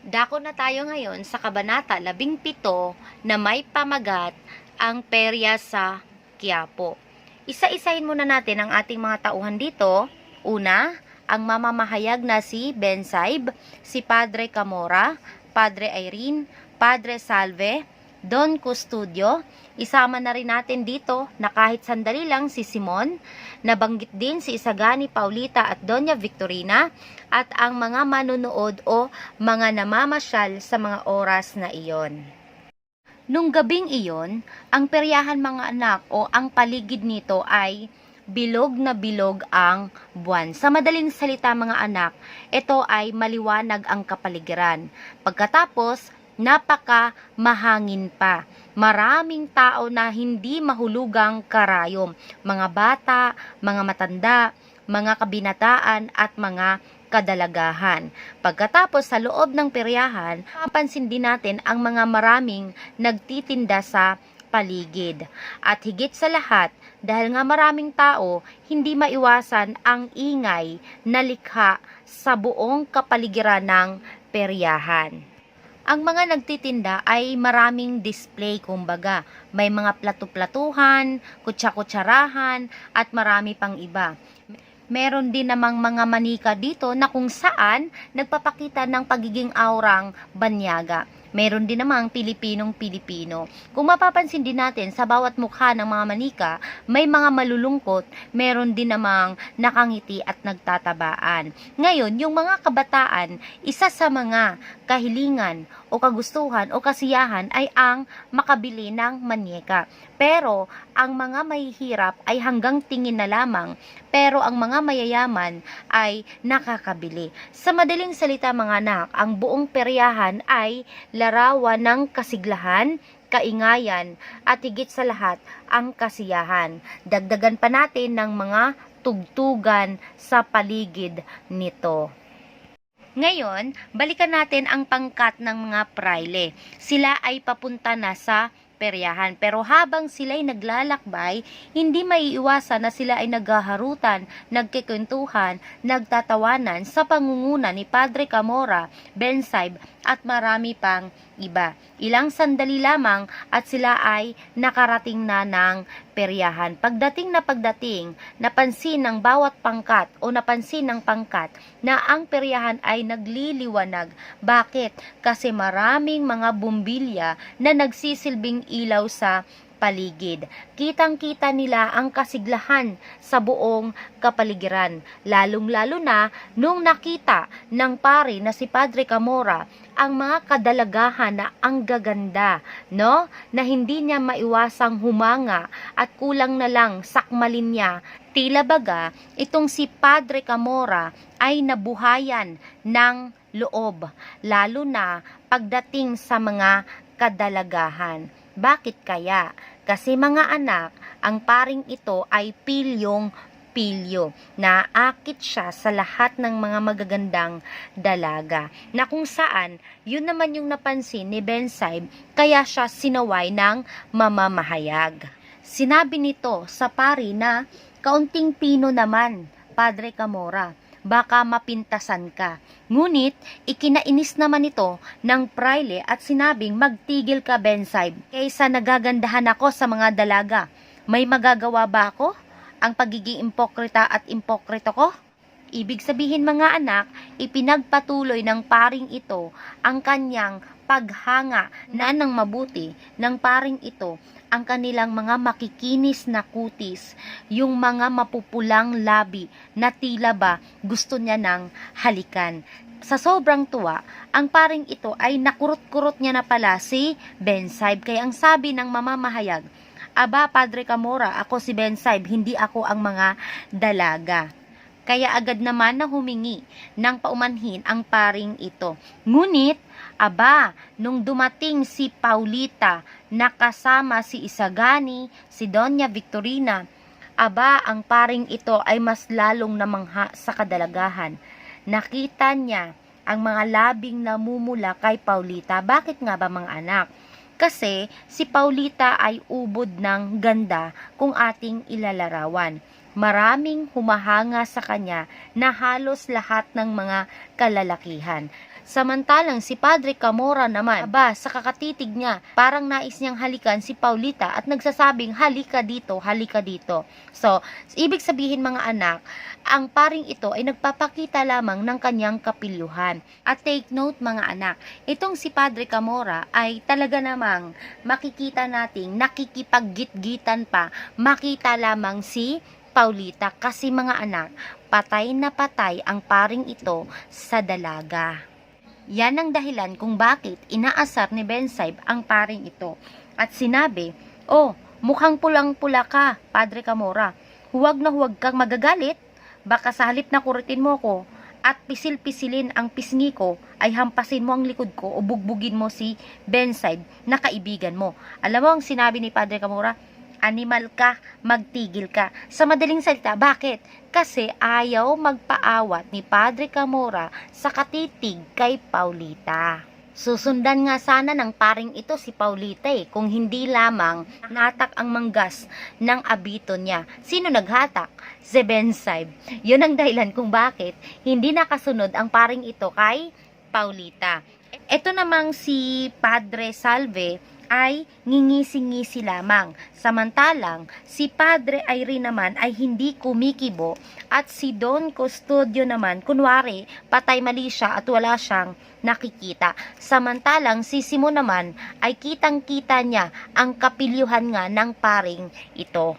Dako na tayo ngayon sa Kabanata 17 na may pamagat ang perya sa Quiapo. Isa-isahin muna natin ang ating mga tauhan dito. Una, ang mamamahayag na si Bensaib, si Padre Camora, Padre Irene, Padre Salve, Don Custodio. Isama na rin natin dito na kahit sandali lang si Simon, nabanggit din si Isagani Paulita at Doña Victorina, at ang mga manunood o mga namamasyal sa mga oras na iyon. Nung gabing iyon, ang peryahan mga anak o ang paligid nito ay bilog na bilog ang buwan. Sa madaling salita mga anak, ito ay maliwanag ang kapaligiran. Pagkatapos, napaka mahangin pa. Maraming tao na hindi mahulugang karayom. Mga bata, mga matanda, mga kabinataan at mga kadalagahan. Pagkatapos sa loob ng peryahan, mapansin din natin ang mga maraming nagtitinda sa paligid. At higit sa lahat, dahil nga maraming tao, hindi maiwasan ang ingay na likha sa buong kapaligiran ng peryahan. Ang mga nagtitinda ay maraming display kumbaga. May mga plato-platuhan, kutsa-kutsarahan, at marami pang iba. Meron din namang mga manika dito na kung saan nagpapakita ng pagiging aurang banyaga. Meron din namang Pilipinong-Pilipino. Kung mapapansin din natin sa bawat mukha ng mga manika, may mga malulungkot, meron din namang nakangiti at nagtatabaan. Ngayon, yung mga kabataan, isa sa mga kahilingan o kagustuhan o kasiyahan ay ang makabili ng manyeka. Pero, ang mga mahihirap ay hanggang tingin na lamang, pero ang mga mayayaman ay nakakabili. Sa madaling salita mga anak, ang buong peryahan ay larawan ng kasiglahan, kaingayan, at higit sa lahat, ang kasiyahan. Dagdagan pa natin ng mga tugtugan sa paligid nito. Ngayon, balikan natin ang pangkat ng mga praile. Sila ay papunta na sa peryahan. Pero habang sila'y naglalakbay, hindi maiiwasan na sila ay naghaharutan, nagkikwentuhan, nagtatawanan sa pangunguna ni Padre Camora, Bensaib at marami pang iba. Ilang sandali lamang at sila ay nakarating na ng peryahan. Pagdating, napansin ng bawat pangkat o napansin ng pangkat na ang peryahan ay nagliliwanag. Bakit? Kasi maraming mga bumbilya na nagsisilbing ilaw sa paligid. Kitang-kita nila ang kasiglahan sa buong kapaligiran. Lalong-lalo na nung nakita ng pari na si Padre Camora ang mga kadalagahan na ang gaganda, no? Na hindi niya maiwasang humanga at kulang na lang sakmalin niya. Tila baga, itong si Padre Camora ay nabuhayan ng loob, lalo na pagdating sa mga kadalagahan. Bakit kaya? Kasi mga anak, ang paring ito ay pilyong-pilyo. Naakit siya sa lahat ng mga magagandang dalaga. Na kung saan, yun naman yung napansin ni Bensaib, kaya siya sinaway ng mamamahayag. Sinabi nito sa pari na, kaunting pino naman, Padre Camora, baka mapintasan ka. Ngunit, ikinainis naman ito ng praile at sinabing magtigil ka Bensaib. Kaysa nagagandahan ako sa mga dalaga, may magagawa ba ako? Ang pagiging impokrita at impokrito ko? Ibig sabihin mga anak, ipinagpatuloy ng paring ito ang kanyang paghanga na ng mabuti ng paring ito ang kanilang mga makikinis na kutis, yung mga mapupulang labi na tila ba gusto niya ng halikan. Sa sobrang tuwa, ang paring ito ay nakurot-kurot niya na pala si Bensaib. Kaya ang sabi ng mamamahayag, aba Padre Camora, ako si Bensaib, hindi ako ang mga dalaga. Kaya agad naman na humingi ng paumanhin ang paring ito. Ngunit, aba, nung dumating si Paulita na kasama si Isagani, si Doña Victorina, aba, ang paring ito ay mas lalong namangha sa kadalagahan. Nakita niya ang mga labing namumula kay Paulita. Bakit nga ba mga anak? Kasi si Paulita ay ubod ng ganda kung ating ilalarawan. Maraming humahanga sa kanya na halos lahat ng mga kalalakihan. Samantalang si Padre Camora naman, aba, sa kakatitig niya, parang nais niyang halikan si Paulita at nagsasabing, halika dito, halika dito. So, ibig sabihin mga anak, ang paring ito ay nagpapakita lamang ng kanyang kapilyuhan. At take note mga anak, itong si Padre Camora ay talaga namang makikita nating nakikipaggit-gitan pa, makita lamang si Paulita kasi mga anak, patay na patay ang paring ito sa dalaga. Yan ang dahilan kung bakit inaasar ni Bensaib ang paring ito. At sinabi, oh, mukhang pulang-pula ka, Padre Camora. Huwag na huwag kang magagalit. Baka sa halip na kuritin mo ko at pisil-pisilin ang pisngi ko, ay hampasin mo ang likod ko o bugbugin mo si Bensaib na kaibigan mo. Alam mo ang sinabi ni Padre Camora? Animal ka, magtigil ka. Sa madaling salita, bakit? Kasi ayaw magpaawat ni Padre Camora sa katitig kay Paulita. Susundan nga sana ng paring ito si Paulita kung hindi lamang natak ang manggas ng abito niya. Sino naghatak? Si Bensaib. Yun ang dahilan kung bakit hindi nakasunod ang paring ito kay Paulita. Ito namang si Padre Salve ay ngingisi-ngisi lamang. Samantalang, si Padre Irene naman ay hindi kumikibo at si Don Custodio naman, kunwari, patay mali siya at wala siyang nakikita. Samantalang, si Simon naman ay kitang-kita niya ang kapilyuhan nga ng paring ito.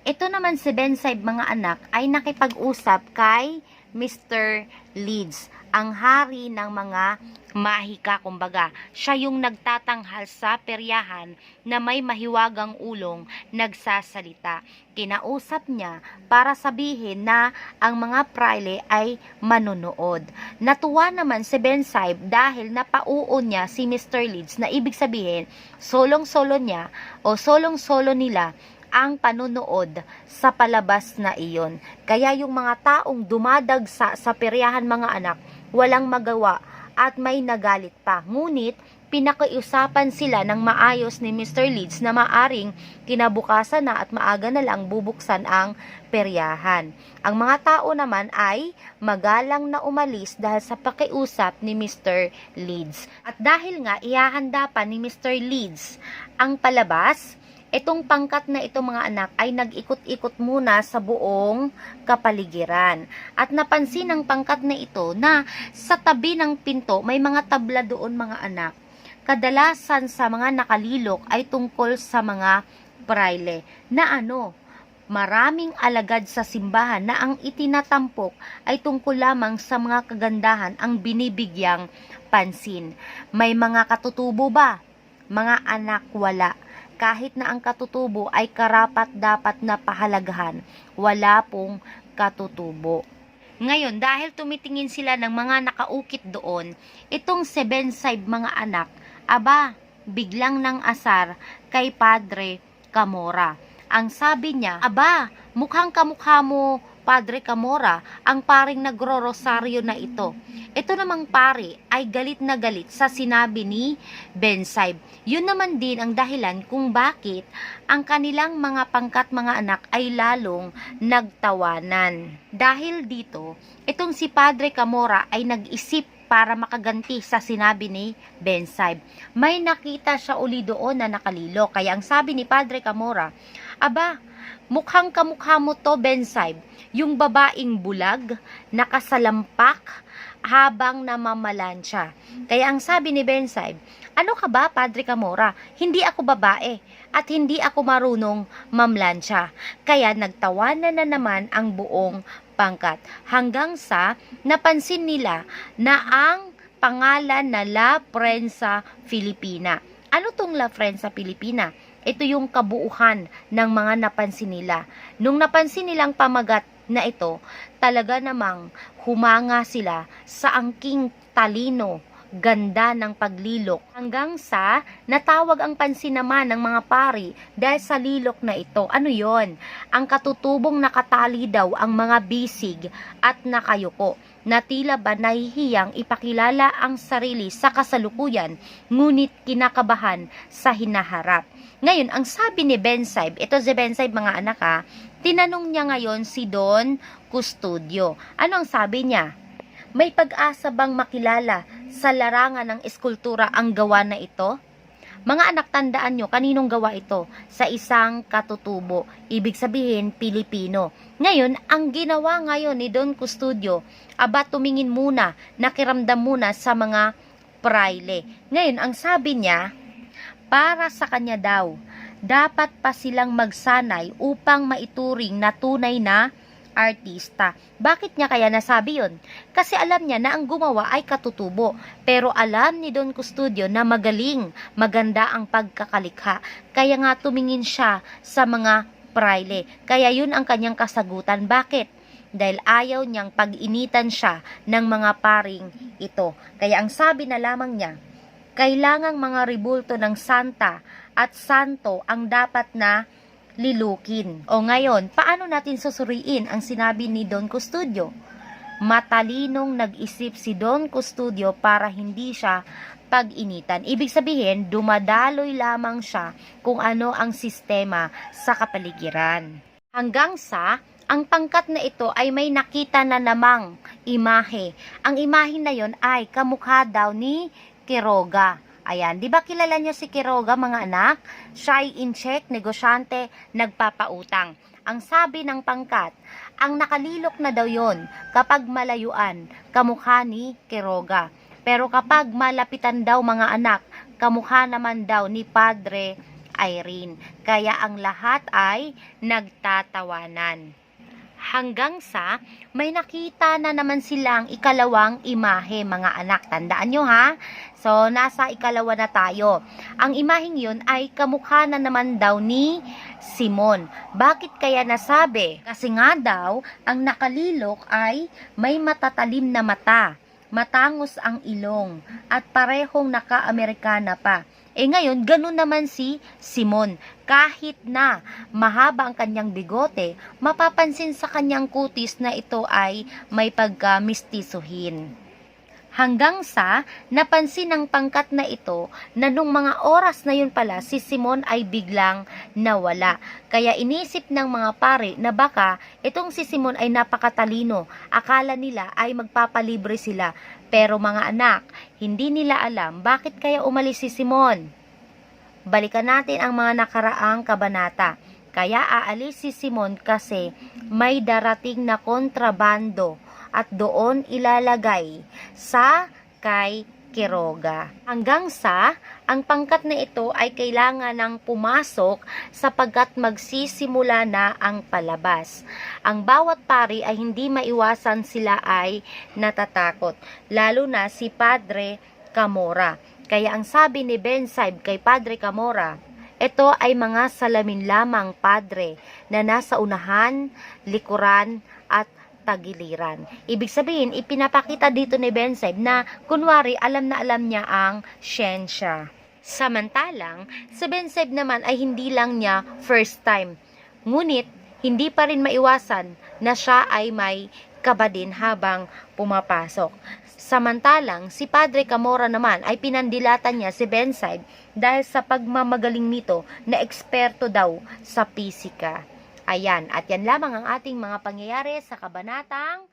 Ito naman si Bensaib mga anak ay nakipag-usap kay Mr. Leeds, ang hari ng mga mahika kumbaga. Siya yung nagtatanghal sa peryahan na may mahiwagang ulong nagsasalita. Kinausap niya para sabihin na ang mga praile ay manunood. Natuwa naman si Bensaib dahil napauon niya si Mr. Leeds na ibig sabihin solong-solo niya o solong-solo nila ang panunood sa palabas na iyon. Kaya yung mga taong dumadagsa sa peryahan mga anak, walang magawa at may nagalit pa. Ngunit, pinakiusapan sila ng maayos ni Mr. Leeds na maaring kinabukasan na at maaga na lang bubuksan ang peryahan. Ang mga tao naman ay magalang na umalis dahil sa pakiusap ni Mr. Leeds. At dahil nga ihahanda pa ni Mr. Leeds ang palabas, itong pangkat na ito mga anak ay nag-ikot-ikot muna sa buong kapaligiran. At napansin ng pangkat na ito na sa tabi ng pinto may mga tabla doon mga anak. Kadalasan sa mga nakalilok ay tungkol sa mga praile na maraming alagad sa simbahan na ang itinatampok ay tungkol lamang sa mga kagandahan ang binibigyang pansin. May mga katutubo ba? Mga anak, wala. Kahit na ang katutubo ay karapat-dapat na pahalagahan, wala pong katutubo. Ngayon, dahil tumitingin sila ng mga nakaukit doon, itong si Bensaib mga anak, aba, biglang nang asar kay Padre Camora. Ang sabi niya, aba, mukhang kamukha mo, Padre Camora, ang paring nagro-rosaryo na ito. Ito namang pari ay galit na galit sa sinabi ni Bensaib. Yun naman din ang dahilan kung bakit ang kanilang mga pangkat mga anak ay lalong nagtawanan. Dahil dito, itong si Padre Camora ay nag-isip para makaganti sa sinabi ni Bensaib. May nakita siya uli doon na nakalilo. Kaya ang sabi ni Padre Camora, aba, mukhang kamukha mo to, Bensaib, yung babaeng bulag, nakasalampak, habang namamalansya. Kaya ang sabi ni Bensaib, ano ka ba, Padre Camora? Hindi ako babae at hindi ako marunong mamlansya. Kaya nagtawanan na naman ang buong pangkat. Hanggang sa napansin nila na ang pangalan na La Prensa Filipina. Ano tong La Prensa Filipina? Ito yung kabuuhan ng mga napansin nila. Nung napansin nilang pamagat na ito, talaga namang humanga sila sa angking talino, ganda ng paglilok, hanggang sa natawag ang pansin naman ng mga pari dahil sa lilok na ito. Ano yon? Ang katutubong nakatali daw ang mga bisig at nakayuko, na tila ba nahihiyang ipakilala ang sarili sa kasalukuyan, ngunit kinakabahan sa hinaharap. Ngayon, ang sabi ni Bensaib, ito si Bensaib mga anak tinanong niya ngayon si Don Custodio. Ano ang sabi niya? May pag-asa bang makilala sa larangan ng eskultura ang gawa na ito? Mga anak, tandaan nyo, kaninong gawa ito? Sa isang katutubo, ibig sabihin, Pilipino. Ngayon, ang ginawa ngayon ni Don Custodio, tumingin muna, nakiramdam muna sa mga praile. Ngayon, ang sabi niya, para sa kanya daw, dapat pa silang magsanay upang maituring na tunay na artista. Bakit niya kaya nasabi yun? Kasi alam niya na ang gumawa ay katutubo. Pero alam ni Don Custodio na magaling, maganda ang pagkakalikha. Kaya nga tumingin siya sa mga praile. Kaya yun ang kanyang kasagutan. Bakit? Dahil ayaw niyang pag-initan siya ng mga paring ito. Kaya ang sabi na lamang niya, kailangang mga ribulto ng santa at santo ang dapat na lilukin. O ngayon, paano natin susuriin ang sinabi ni Don Custodio? Matalinong nag-isip si Don Custodio para hindi siya pag-initan. Ibig sabihin, dumadaloy lamang siya kung ano ang sistema sa kapaligiran. Hanggang sa, ang pangkat na ito ay may nakita na namang imahe. Ang imahe na yon ay kamukha daw ni Quiroga. Ayan, di ba kilala nyo si Quiroga, mga anak? Siya ay in-check, negosyante, nagpapautang. Ang sabi ng pangkat, ang nakalilok na daw yon kapag malayuan, kamukha ni Quiroga. Pero kapag malapitan daw, mga anak, kamukha naman daw ni Padre Irene. Kaya ang lahat ay nagtatawanan. Hanggang sa may nakita na naman silang ikalawang imahe, mga anak. Tandaan nyo ha? So, nasa ikalawa na tayo. Ang imaheng yun ay kamukha na naman daw ni Simon. Bakit kaya nasabi? Kasi nga daw, ang nakalilok ay may matatalim na mata, matangos ang ilong, at parehong naka-Amerikana pa. Ngayon, ganun naman si Simon. Kahit na mahaba ang kanyang bigote, mapapansin sa kanyang kutis na ito ay may pagka-mistisuhin. Hanggang sa napansin ng pangkat na ito na nung mga oras na yun pala, si Simon ay biglang nawala. Kaya inisip ng mga pare na baka itong si Simon ay napakatalino. Akala nila ay magpapalibre sila. Pero mga anak, hindi nila alam bakit kaya umalis si Simon. Balikan natin ang mga nakaraang kabanata. Kaya aalis si Simon kasi may darating na kontrabando at doon ilalagay sa kay Quiroga. Hanggang sa ang pangkat na ito ay kailangan ng pumasok sapagkat magsisimula na ang palabas. Ang bawat pari ay hindi maiwasan sila ay natatakot, lalo na si Padre Camora. Kaya ang sabi ni Bensaib kay Padre Camora, ito ay mga salamin lamang, Padre, na nasa unahan, likuran at tagiliran. Ibig sabihin, ipinapakita dito ni Bensaib na kunwari alam na alam niya ang siyensya. Samantalang, si Bensaib naman ay hindi lang niya first time. Ngunit, hindi pa rin maiwasan na siya ay may kaba din habang pumapasok. Samantalang, si Padre Camora naman ay pinandilatan niya si Bensaib dahil sa pagmamagaling nito na eksperto daw sa pisika. Ayan, at yan lamang ang ating mga pangyayari sa kabanatang